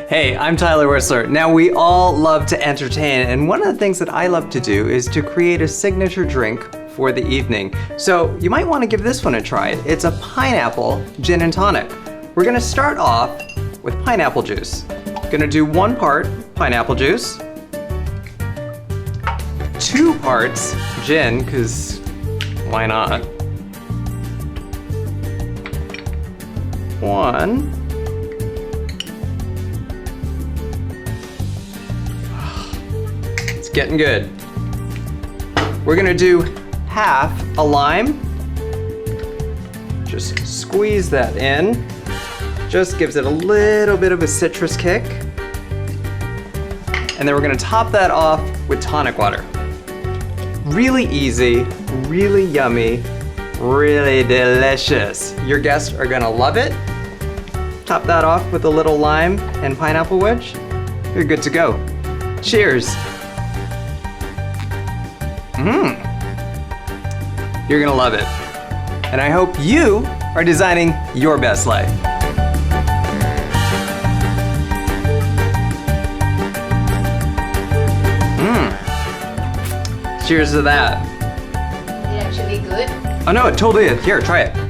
Hey, I'm Tyler Wisler. Now, we all love to entertain, and one of the things that I love to do is to create a signature drink for the evening. So you might want to give this one a try. It's a pineapple gin and tonic. We're gonna start off with pineapple juice. Gonna do 1 part pineapple juice, 2 parts gin, because why not? 1. It's getting good. We're gonna do half a lime. Just squeeze that in. Just gives it a little bit of a citrus kick. And then we're gonna top that off with tonic water. Really easy, really yummy, really delicious. Your guests are gonna love it. Top that off with a little lime and pineapple wedge. You're good to go. Cheers. You're gonna love it. And I hope you are designing your best life. Cheers to that. Is it actually good? Oh no, it totally is. Here, try it.